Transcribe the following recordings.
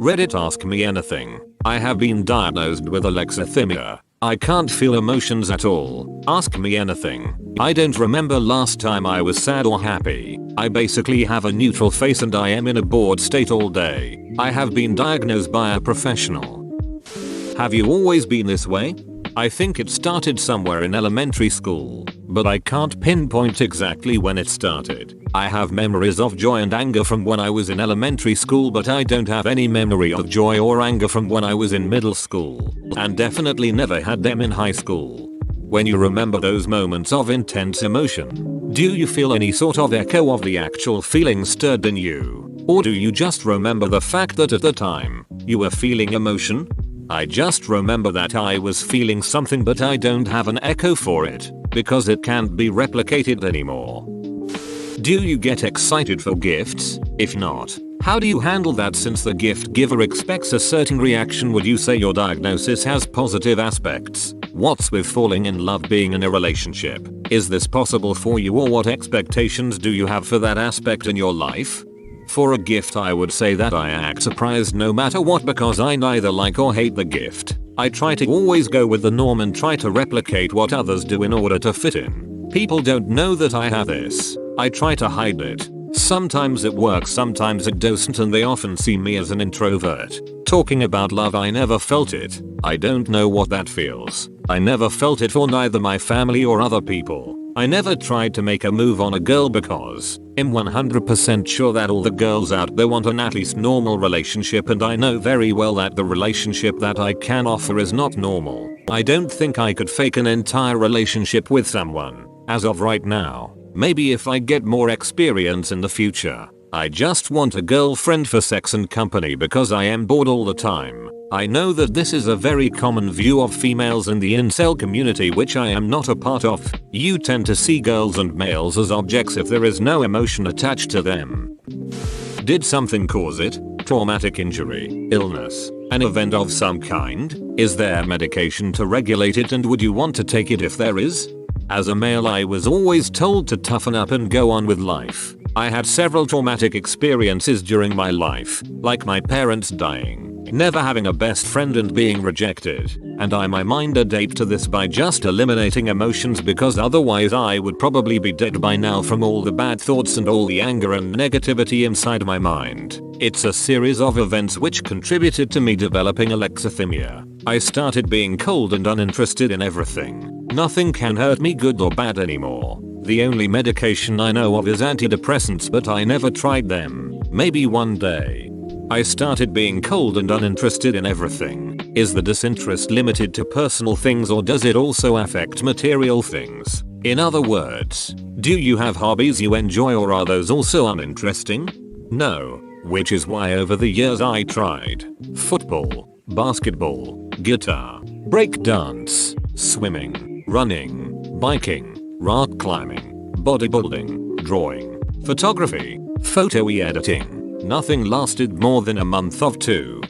Reddit Ask Me Anything. I have been diagnosed with alexithymia. I can't feel emotions at all. Ask me anything. I don't remember last time I was sad or happy. I basically have a neutral face and I am in a bored state all day. I have been diagnosed by a professional. Have you always been this way? I think it started somewhere in elementary school, but I can't pinpoint exactly when it started. I have memories of joy and anger from when I was in elementary school, but I don't have any memory of joy or anger from when I was in middle school, and definitely never had them in high school. When you remember those moments of intense emotion, do you feel any sort of echo of the actual feeling stirred in you? Or do you just remember the fact that at the time, you were feeling emotion? I just remember that I was feeling something, but I don't have an echo for it, because it can't be replicated anymore. Do you get excited for gifts? If not, how do you handle that since the gift giver expects a certain reaction? Would you say your diagnosis has positive aspects? What's with falling in love being in a relationship? Is this possible for you, or what expectations do you have for that aspect in your life? For a gift, I would say that I act surprised no matter what, because I neither like or hate the gift. I try to always go with the norm and try to replicate what others do in order to fit in. People don't know that I have this. I try to hide it. Sometimes it works, sometimes it doesn't, and they often see me as an introvert. Talking about love, I never felt it. I don't know what that feels. I never felt it for neither my family or other people. I never tried to make a move on a girl because I'm 100% sure that all the girls out there want an at least normal relationship, and I know very well that the relationship that I can offer is not normal. I don't think I could fake an entire relationship with someone as of right now. Maybe if I get more experience in the future. I just want a girlfriend for sex and company because I am bored all the time. I know that this is a very common view of females in the incel community, which I am not a part of. You tend to see girls and males as objects if there is no emotion attached to them. Did something cause it? Traumatic injury, illness, an event of some kind? Is there medication to regulate it, and would you want to take it if there is? As a male, I was always told to toughen up and go on with life. I had several traumatic experiences during my life, like my parents dying, never having a best friend, and being rejected, and I mind adapt to this by just eliminating emotions, because otherwise I would probably be dead by now from all the bad thoughts and all the anger and negativity inside my mind. It's a series of events which contributed to me developing alexithymia. I started being cold and uninterested in everything. Nothing can hurt me, good or bad, anymore. The only medication I know of is antidepressants, but I never tried them. Maybe one day. I started being cold and uninterested in everything. Is the disinterest limited to personal things, or does it also affect material things? In other words, do you have hobbies you enjoy, or are those also uninteresting? No. Which is why over the years I tried football, basketball, guitar, breakdance, swimming, running, biking, rock climbing, bodybuilding, drawing, photography, photo editing. Nothing lasted more than a month of 2.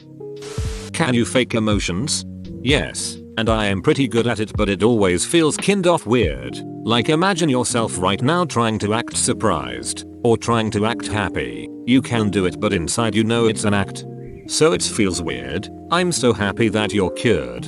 Can you fake emotions? Yes, and I am pretty good at it, but it always feels kind of weird. Like, imagine yourself right now trying to act surprised, or trying to act happy. You can do it, but inside you know it's an act. So it feels weird. I'm so happy that you're cured.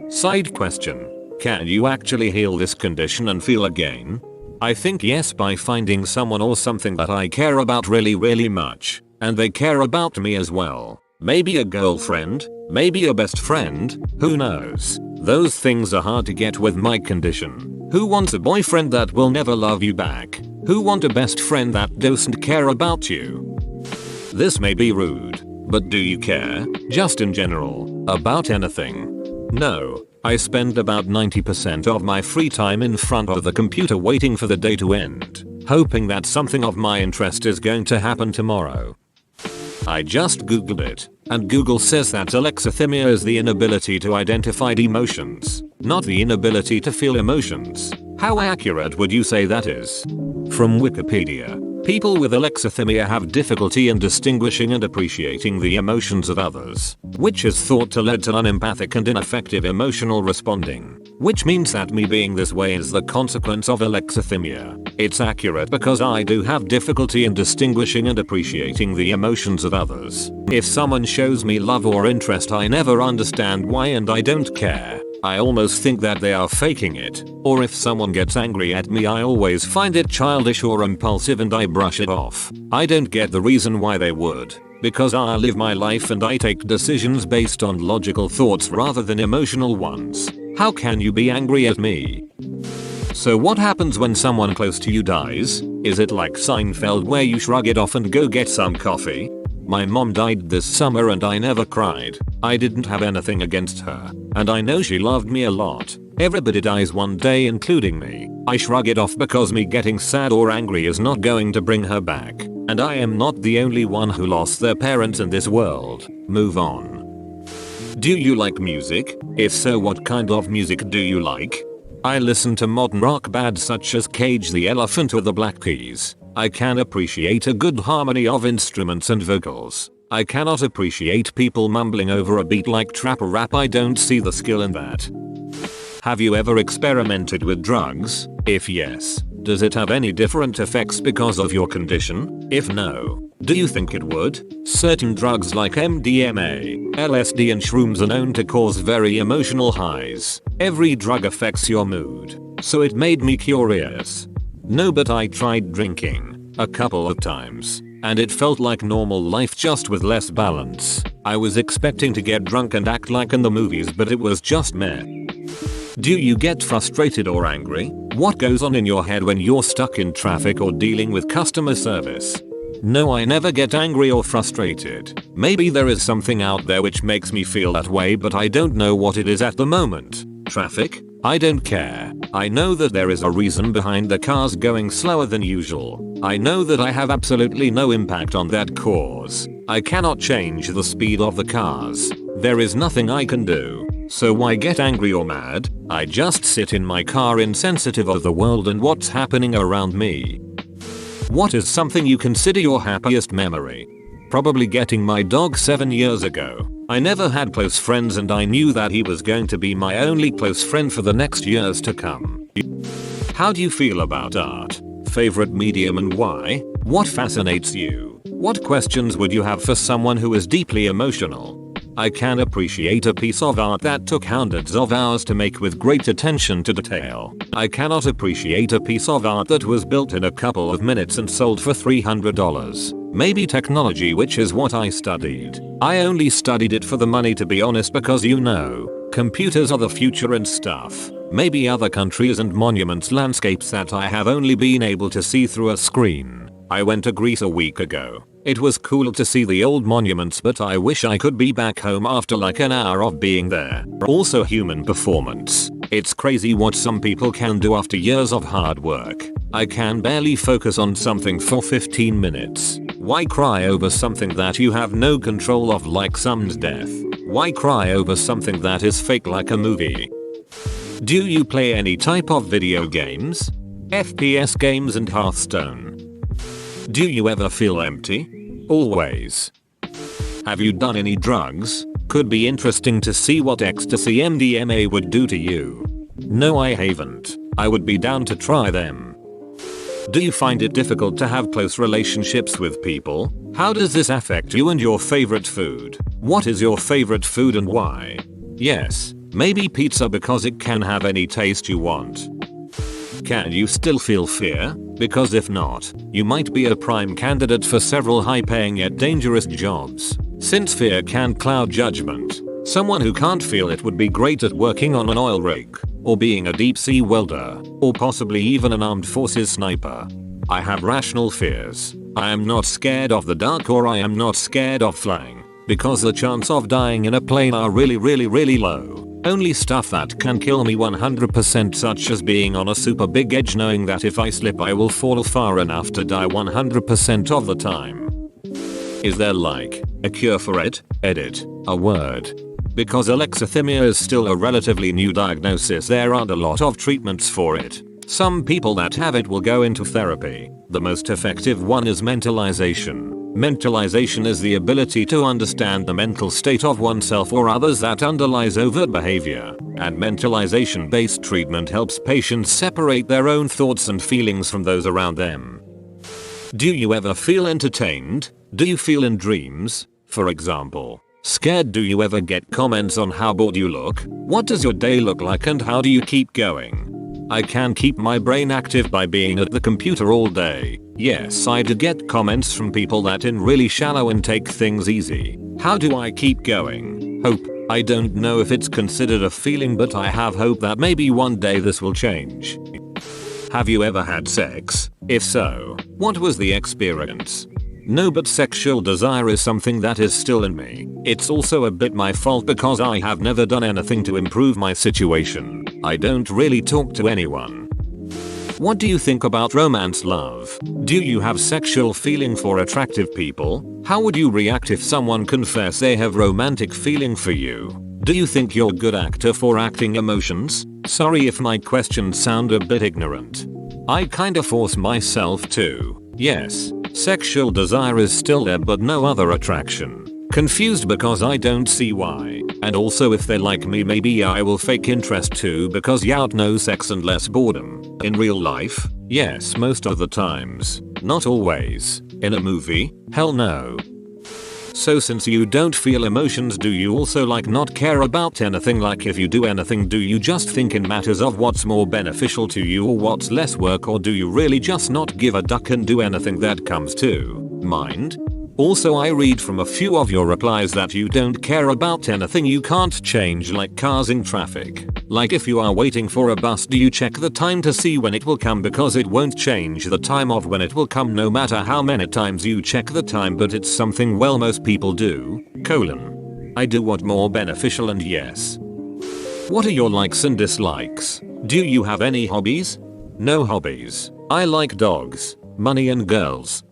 Side question. Can you actually heal this condition and feel again? I think yes, by finding someone or something that I care about really much, and they care about me as well. Maybe a girlfriend, maybe a best friend, who knows? Those things are hard to get with my condition. Who wants a boyfriend that will never love you back? Who want a best friend that doesn't care about you? This may be rude, but do you care, just in general, about anything? No. I spend about 90% of my free time in front of the computer waiting for the day to end, hoping that something of my interest is going to happen tomorrow. I just googled it, and Google says that alexithymia is the inability to identify emotions, not the inability to feel emotions. How accurate would you say that is? From Wikipedia, people with alexithymia have difficulty in distinguishing and appreciating the emotions of others, which is thought to lead to unempathic and ineffective emotional responding. which means that me being this way is the consequence of alexithymia. It's accurate because I do have difficulty in distinguishing and appreciating the emotions of others. If someone shows me love or interest, I never understand why and I don't care. I almost think that they are faking it. Or if someone gets angry at me, I always find it childish or impulsive and I brush it off. I don't get the reason why they would. Because I live my life and I take decisions based on logical thoughts rather than emotional ones. How can you be angry at me? So what happens when someone close to you dies? Is it like Seinfeld where you shrug it off and go get some coffee? My mom died this summer and I never cried. I didn't have anything against her. And I know she loved me a lot. Everybody dies one day, including me. I shrug it off because me getting sad or angry is not going to bring her back. And I am not the only one who lost their parents in this world. Move on. Do you like music? If so, what kind of music do you like? I listen to modern rock bands such as Cage the Elephant or the Black Keys. I can appreciate a good harmony of instruments and vocals. I cannot appreciate people mumbling over a beat like trap or rap. I don't see the skill in that. Have you ever experimented with drugs? If yes, does it have any different effects because of your condition? If no, do you think it would? Certain drugs like MDMA, LSD and shrooms are known to cause very emotional highs. Every drug affects your mood, so it made me curious. No, but I tried drinking a couple of times and it felt like normal life just with less balance. I was expecting to get drunk and act like in the movies, but it was just meh. Do you get frustrated or angry? What goes on in your head when you're stuck in traffic or dealing with customer service? No, I never get angry or frustrated. Maybe there is something out there which makes me feel that way, but I don't know what it is at the moment. Traffic? I don't care. I know that there is a reason behind the cars going slower than usual. I know that I have absolutely no impact on that cause. I cannot change the speed of the cars. There is nothing I can do. So why get angry or mad? I just sit in my car insensitive of the world and what's happening around me. What is something you consider your happiest memory? Probably getting my dog 7 years ago. I never had close friends and I knew that he was going to be my only close friend for the next years to come. How do you feel about art? Favorite medium and why? What fascinates you? What questions would you have for someone who is deeply emotional? I can appreciate a piece of art that took hundreds of hours to make with great attention to detail. I cannot appreciate a piece of art that was built in a couple of minutes and sold for $300. Maybe technology, which is what I studied. I only studied it for the money, to be honest, because computers are the future and stuff. Maybe other countries and monuments, landscapes that I have only been able to see through a screen. I went to Greece a week ago. It was cool to see the old monuments, but I wish I could be back home after like an hour of being there. Also, human performance. It's crazy what some people can do after years of hard work. I can barely focus on something for 15 minutes. Why cry over something that you have no control of, like someone's death? Why cry over something that is fake like a movie? Do you play any type of video games? FPS games and Hearthstone. Do you ever feel empty? Always. Have you done any drugs? Could be interesting to see what ecstasy MDMA would do to you. No, I haven't. I would be down to try them. Do you find it difficult to have close relationships with people? How does this affect you and your favorite food? What is your favorite food and why? Yes, maybe pizza because it can have any taste you want. Can you still feel fear? Because if not, you might be a prime candidate for several high-paying yet dangerous jobs. Since fear can cloud judgment, someone who can't feel it would be great at working on an oil rig, or being a deep-sea welder, or possibly even an armed forces sniper. I have rational fears. I am not scared of the dark, or I am not scared of flying, because the chance of dying in a plane are really low. Only stuff that can kill me 100%, such as being on a super big edge knowing that if I slip I will fall far enough to die 100% of the time. Is there like a cure for it? Edit. A word. Because alexithymia is still a relatively new diagnosis, there aren't a lot of treatments for it. Some people that have it will go into therapy. The most effective one is mentalization. Mentalization is the ability to understand the mental state of oneself or others that underlies overt behavior, and mentalization-based treatment helps patients separate their own thoughts and feelings from those around them. Do you ever feel entertained? Do you feel in dreams, for example? Scared? Do you ever get comments on how bored you look? What does your day look like and how do you keep going? I can keep my brain active by being at the computer all day. Yes, I do get comments from people that in really shallow and take things easy. How do I keep going? Hope. I don't know if it's considered a feeling, but I have hope that maybe one day this will change. Have you ever had sex? If so, what was the experience? No, but sexual desire is something that is still in me. It's also a bit my fault because I have never done anything to improve my situation. I don't really talk to anyone. What do you think about romance love? Do you have sexual feeling for attractive people? How would you react if someone confessed they have romantic feeling for you? Do you think you're a good actor for acting emotions? Sorry if my questions sound a bit ignorant. I kinda force myself to. Yes, sexual desire is still there but no other attraction. Confused because I don't see why. And also if they like me maybe I will fake interest too because yout no sex and less boredom. In real life? Yes, most of the times. Not always. In a movie? Hell no. So since you don't feel emotions, do you also not care about anything? Like if you do anything, do you just think in matters of what's more beneficial to you or what's less work, or do you really just not give a duck and do anything that comes to mind? Also, I read from a few of your replies that you don't care about anything you can't change, like cars in traffic. Like if you are waiting for a bus, do you check the time to see when it will come, because it won't change the time of when it will come no matter how many times you check the time, but it's something well most people do, I do what more beneficial. And yes. What are your likes and dislikes? Do you have any hobbies? No hobbies. I like dogs, money and girls.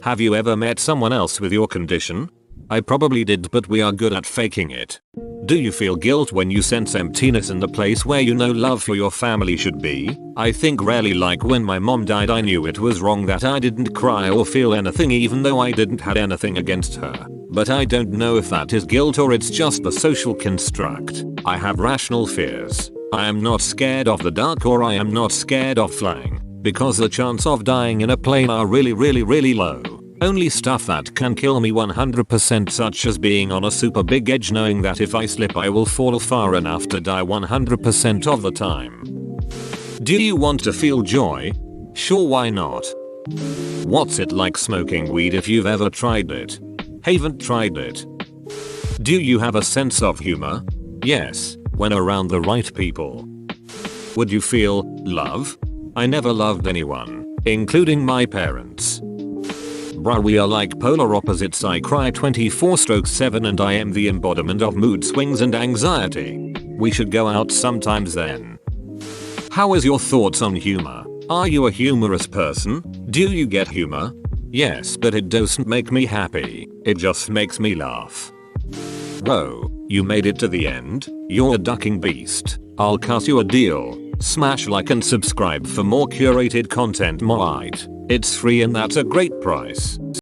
Have you ever met someone else with your condition? I probably did, but we are good at faking it. Do you feel guilt when you sense emptiness in the place where you know love for your family should be? I think rarely. Like when my mom died, I knew it was wrong that I didn't cry or feel anything even though I didn't have anything against her. But I don't know if that is guilt or it's just the social construct. I have rational fears. I am not scared of the dark, or I am not scared of flying, because the chance of dying in a plane are really low. Only stuff that can kill me 100%, such as being on a super big edge knowing that if I slip I will fall far enough to die 100% of the time. Do you want to feel joy? Sure, why not? What's it like smoking weed if you've ever tried it? Haven't tried it. Do you have a sense of humor? Yes, when around the right people. Would you feel love? I never loved anyone, including my parents. Bruh, we are like polar opposites. I cry 24/7 and I am the embodiment of mood swings and anxiety. We should go out sometimes then. How is your thoughts on humor? Are you a humorous person? Do you get humor? Yes, but it doesn't make me happy. It just makes me laugh. Whoa, you made it to the end? You're a ducking beast. I'll cut you a deal. Smash like and subscribe for more curated content. It's free and that's a great price.